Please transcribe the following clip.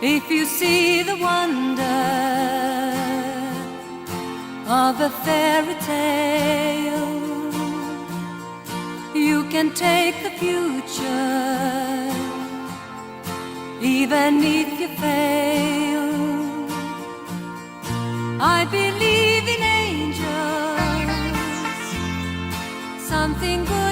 If you see the wonder of a fairy tale, you can take the future, even if you fail. I believe in angels, something good